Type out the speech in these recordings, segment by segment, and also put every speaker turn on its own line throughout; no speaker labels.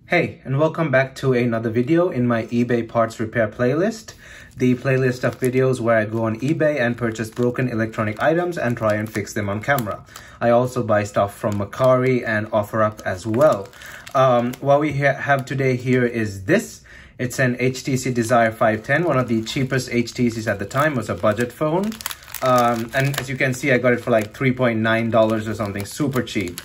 Hey, and welcome back to another video in my eBay parts repair playlist. The playlist of videos where I go on eBay and purchase broken electronic items and try and fix them on camera. I also buy stuff from Mercari and OfferUp as well. What we have today here is this. It's an HTC Desire 510, one of the cheapest HTCs at the time. It was a budget phone. And as you can see, I got it for like $3.9 or something, super cheap.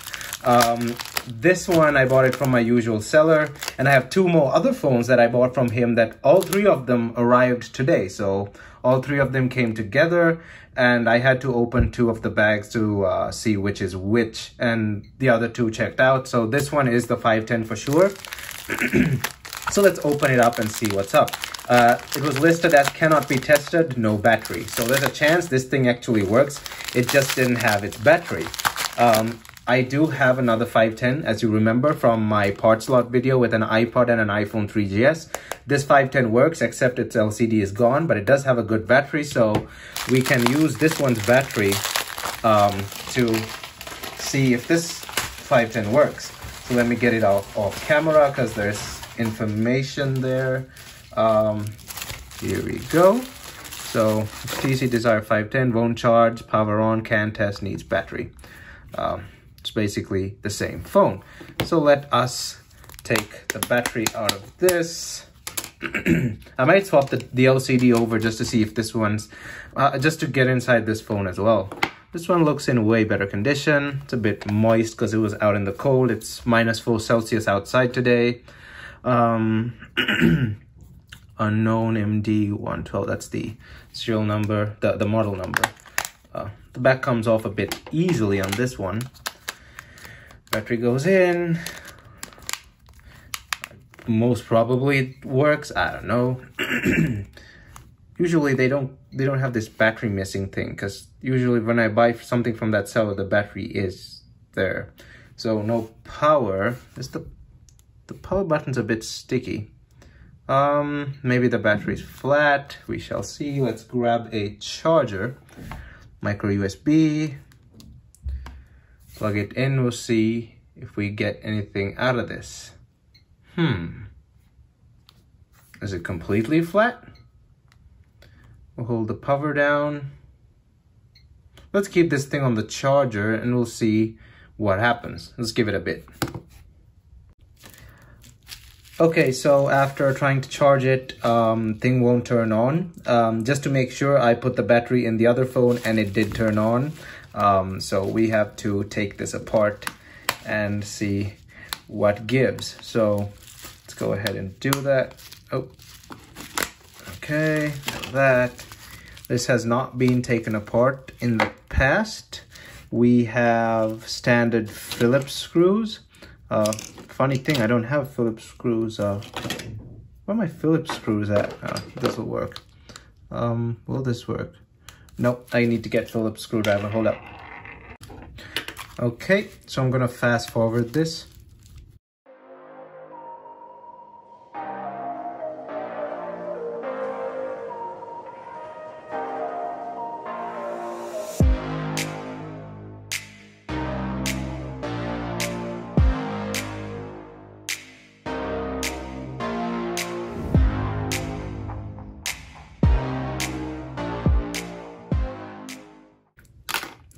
This one, I bought it from my usual seller, and I have two more other phones that I bought from him that all three of them arrived today. So all three of them came together, and I had to open two of the bags to see which is which, and the other two checked out. So this one is the 510 for sure. So let's open it up and see what's up. It was listed as cannot be tested, no battery. So there's a chance this thing actually works. It just didn't have its battery. I do have another 510, as you remember from my parts lot video with an iPod and an iPhone 3GS. This 510 works, except its LCD is gone, but it does have a good battery, so we can use this one's battery to see if this 510 works. So let me get it off camera because there's information there. Here we go. So HTC Desire 510 won't charge, power on, can test, needs battery. It's basically the same phone. So let us take the battery out of this. I might swap the LCD over just to see if this one's, just to get inside this phone as well. This one looks in way better condition. It's a bit moist because it was out in the cold. It's -4 Celsius outside today. Unknown MD112, that's the serial number, the model number. The back comes off a bit easily on this one. Battery goes in. Most probably it works, I don't know. Usually they don't have this battery missing thing, because usually when I buy something from that seller, the battery is there. So no power. The power button's a bit sticky. Maybe the battery's flat. We shall see. Let's grab a charger. Micro USB. Plug it in. We'll see if we get anything out of this. Is it completely flat? We'll hold the power down. Let's keep this thing on the charger and we'll see what happens. Let's give it a bit. Okay, so after trying to charge it, thing won't turn on. Just to make sure, I put the battery in the other phone and it did turn on. So we have to take this apart and see what gives. So let's go ahead and do that. Oh, okay, that. This has not been taken apart in the past. We have standard Phillips screws. Funny thing, I don't have Phillips screws. Where are my Phillips screws at? This will work. Will this work? Nope, I need to get Phillips screwdriver. Hold up. Okay, so I'm gonna fast forward this.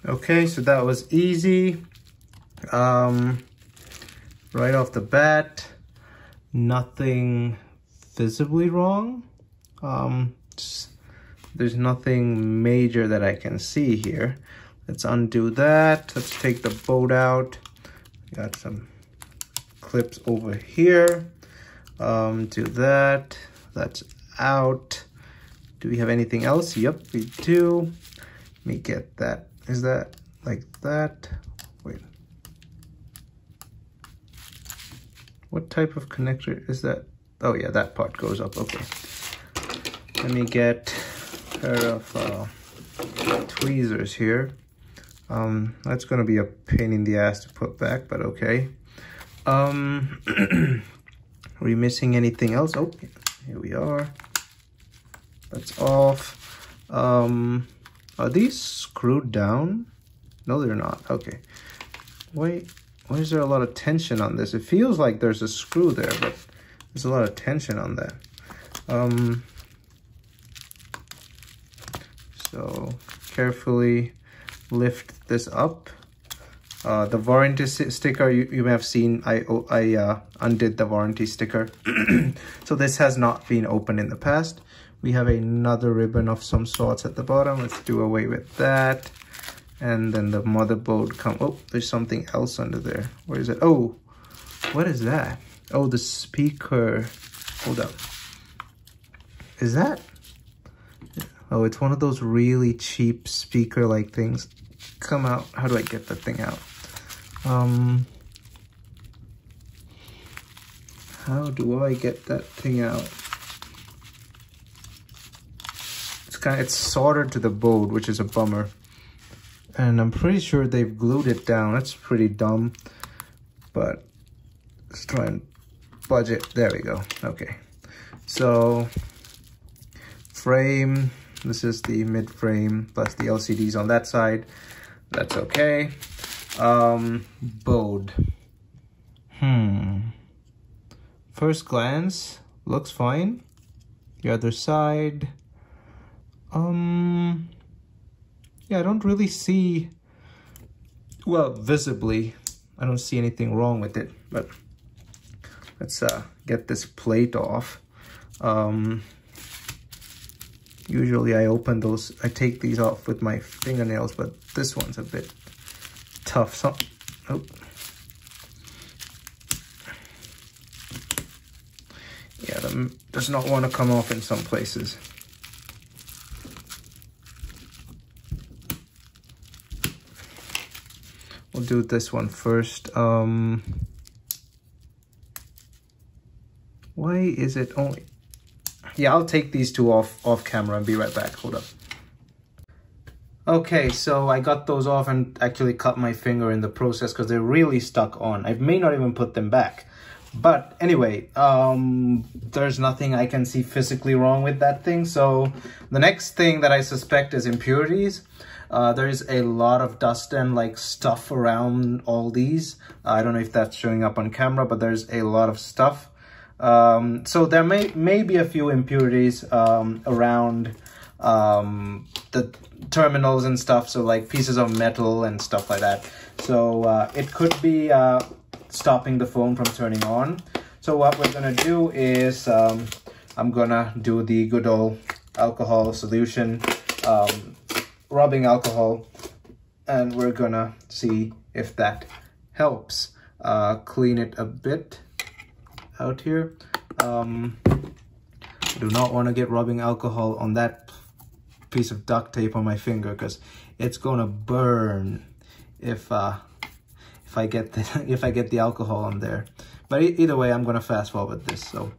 Okay, so that was easy. Right off the bat, nothing visibly wrong. There's nothing major that I can see here. Let's undo that. Let's take the bolt out. Got some clips over here. Do that. That's out. Do we have anything else? Yep, we do. Let me get that. Is that like that? Wait. What type of connector is that? Oh yeah, that part goes up. Okay. Let me get a pair of tweezers here. That's gonna be a pain in the ass to put back, but okay. Are we missing anything else? Oh, here we are. That's off. Are these screwed down? No, they're not. Okay. Wait, why is there a lot of tension on this? It feels like there's a screw there, but there's a lot of tension on that. So carefully lift this up. The warranty sticker, you may have seen, I undid the warranty sticker. So this has not been opened in the past. We have another ribbon of some sorts at the bottom. Let's do away with that. And then the motherboard oh, there's something else under there. Where is it? Oh, what is that? Oh, the speaker. Hold up. Is that? Oh, it's one of those really cheap speaker-like things. Come out. How do I get that thing out? How do I get that thing out? It's soldered to the board, which is a bummer. And I'm pretty sure they've glued it down. That's pretty dumb. But let's try and budget. There we go. Okay. So frame. This is the mid frame plus the LCDs on that side. That's okay. Board. First glance, looks fine. The other side. Yeah, I don't really see, well, visibly, I don't see anything wrong with it, but let's get this plate off. Usually I take these off with my fingernails, but this one's a bit tough. So, oh. Yeah, does not want to come off in some places. We'll do this one first. Why is it only... Yeah, I'll take these two off camera and be right back. Hold up. Okay, so I got those off and actually cut my finger in the process because they're really stuck on. I may not even put them back. But anyway, there's nothing I can see physically wrong with that thing. So the next thing that I suspect is impurities. There is a lot of dust and like stuff around all these. I don't know if that's showing up on camera, but there's a lot of stuff. So there may be a few impurities around the terminals and stuff. So like pieces of metal and stuff like that. So it could be stopping the phone from turning on. So what we're gonna do is I'm gonna do the good old alcohol solution, rubbing alcohol, and we're gonna see if that helps. Clean it a bit out here. Do not want to get rubbing alcohol on that piece of duct tape on my finger because it's gonna burn if I get the alcohol on there. But either way, I'm gonna fast forward this. So.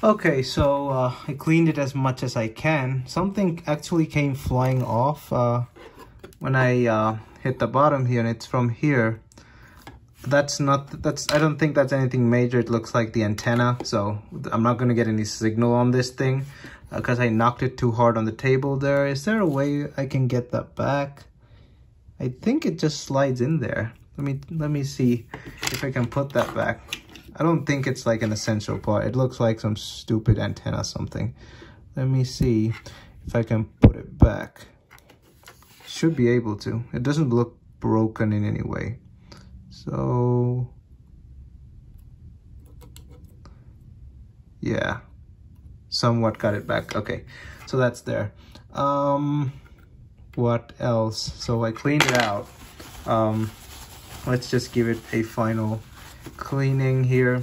Okay, so I cleaned it as much as I can. Something actually came flying off when I hit the bottom here, and it's from here. I don't think that's anything major. It looks like the antenna, so I'm not gonna get any signal on this thing because I knocked it too hard on the table there. Is there a way I can get that back? I think it just slides in there. Let me see if I can put that back. I don't think it's like an essential part. It looks like some stupid antenna something. Let me see if I can put it back. Should be able to. It doesn't look broken in any way. So, yeah, somewhat got it back. Okay, so that's there. What else? So I cleaned it out. Let's just give it a final cleaning here.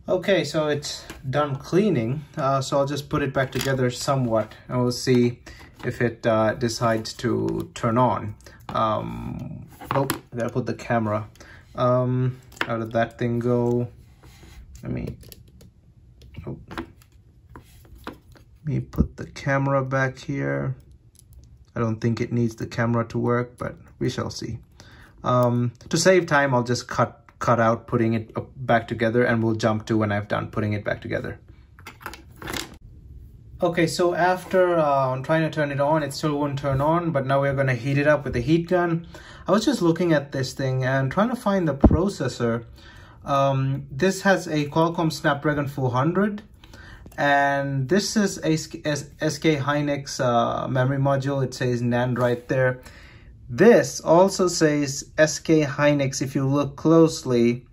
Okay, so it's done cleaning, so I'll just put it back together somewhat and we'll see if it decides to turn on. Oh, I gotta put the camera. How did that thing go? Let me put the camera back here. I don't think it needs the camera to work, but we shall see. To save time, I'll just cut out putting it back together, and we'll jump to when I've done putting it back together. Okay, so after trying to turn it on, it still won't turn on, but now we're going to heat it up with the heat gun. I was just looking at this thing and trying to find the processor. This has a Qualcomm Snapdragon 400, and this is a SK Hynix memory module. It says NAND right there. This also says SK Hynix if you look closely.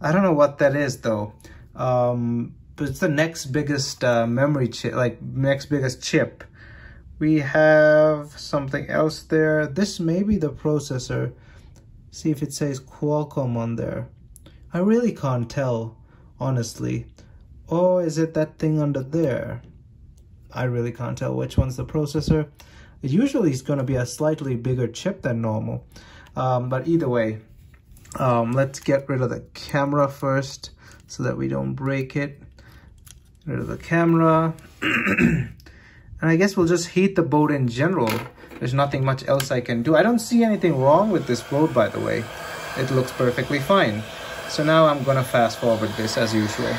I don't know what that is though. But it's the next biggest memory chip, like next biggest chip. We have something else there. This may be the processor. See if it says Qualcomm on there. I really can't tell, honestly. Or is it that thing under there? I really can't tell which one's the processor. It usually is going to be a slightly bigger chip than normal. But either way, let's get rid of the camera first so that we don't break it. Get rid of the camera. And I guess we'll just heat the board in general. There's nothing much else I can do. I don't see anything wrong with this board, by the way. It looks perfectly fine. So now I'm gonna fast forward this as usual.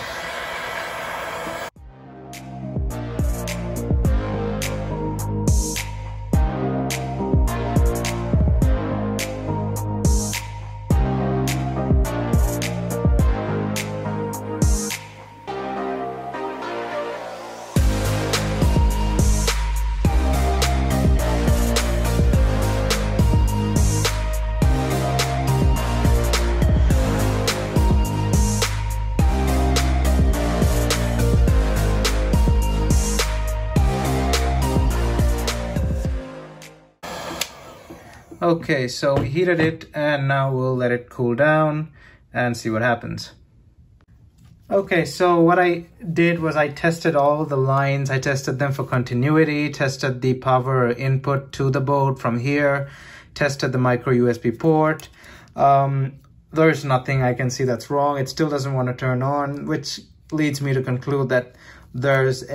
Okay, so we heated it and now we'll let it cool down and see what happens. Okay, so what I did was I tested all the lines. I tested them for continuity, tested the power input to the board from here, tested the micro USB port. There's nothing I can see that's wrong. It still doesn't want to turn on, which leads me to conclude that there's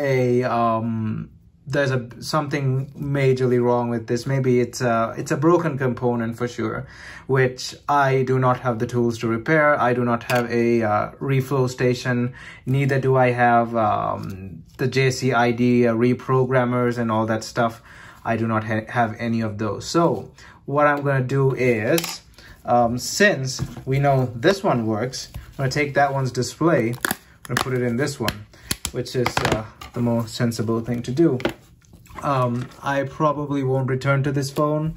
something majorly wrong with this. Maybe it's a broken component for sure, which I do not have the tools to repair. I do not have a reflow station. Neither do I have the JCID reprogrammers and all that stuff. I do not have any of those. So what I'm going to do is, since we know this one works, I'm going to take that one's display and put it in this one, which is the more sensible thing to do. I probably won't return to this phone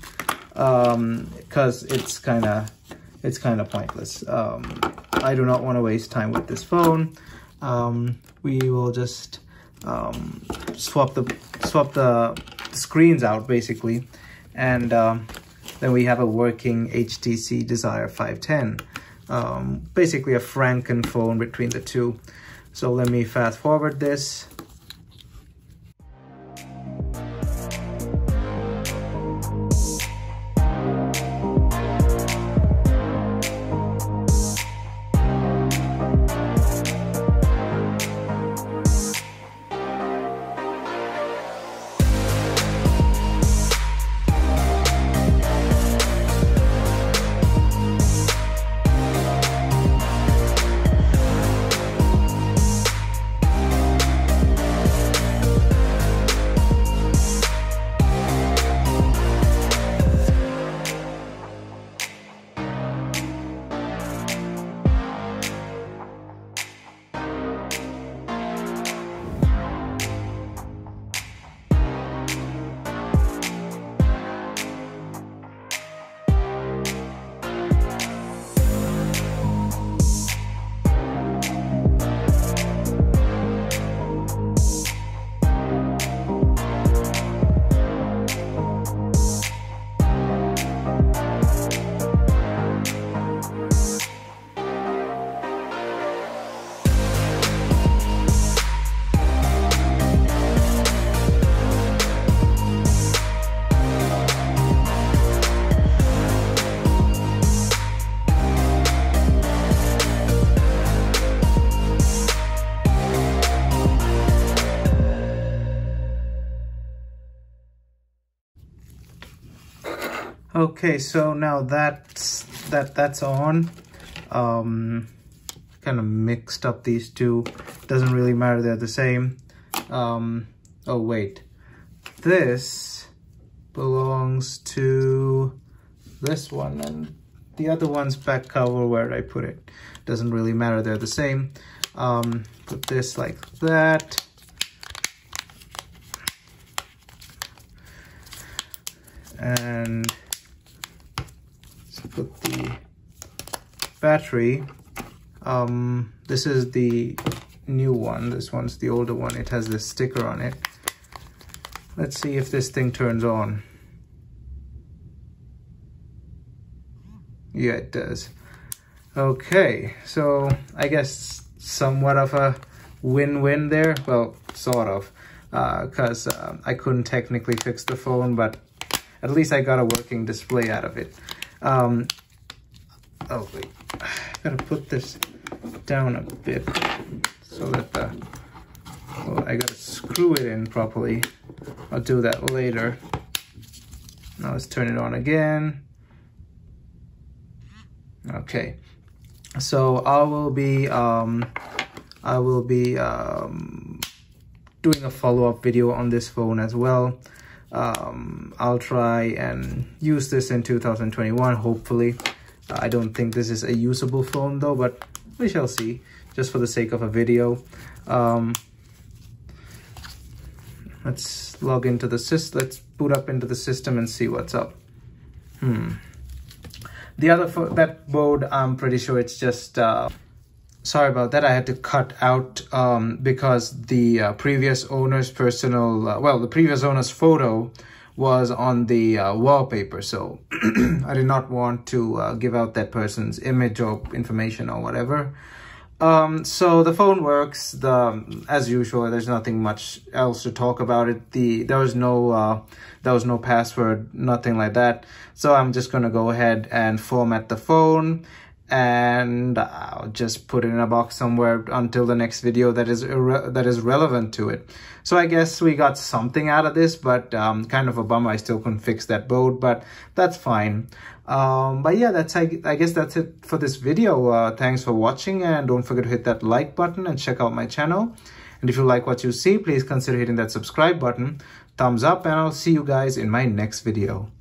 because it's kind of pointless. I do not want to waste time with this phone. We will just swap the screens out basically, and then we have a working HTC Desire 510. Basically a Franken phone between the two. So let me fast forward this. Okay, so now that's on. Kind of mixed up these two. Doesn't really matter, they're the same. Oh wait, this belongs to this one, and the other one's back cover. Where did I put it? Doesn't really matter, they're the same. Put this like that. And put the battery. This is the new one. This one's the older one. It has this sticker on it. Let's see if this thing turns on. Yeah, it does. Okay, so I guess somewhat of a win-win there. Well, sort of, because I couldn't technically fix the phone, but at least I got a working display out of it. Oh wait, I gotta put this down a bit so that well, I gotta screw it in properly. I'll do that later. Now let's turn it on again. Okay, so I will be doing a follow-up video on this phone as well. I'll try and use this in 2021, hopefully. I don't think this is a usable phone though, but we shall see, just for the sake of a video. Let's log into the system. Let's boot up into the system and see what's up. The other that board, I'm pretty sure it's just sorry about that. I had to cut out because the previous owner's the previous owner's photo was on the wallpaper, so I did not want to give out that person's image or information or whatever. So the phone works. As usual, there's nothing much else to talk about it. There was no password, nothing like that. So I'm just gonna go ahead and format the phone, and I'll just put it in a box somewhere until the next video that is relevant to it. So I guess we got something out of this, but kind of a bummer I still couldn't fix that board, but that's fine. But yeah, I guess that's it for this video. Thanks for watching, and don't forget to hit that like button and check out my channel. And if you like what you see, please consider hitting that subscribe button, thumbs up, and I'll see you guys in my next video.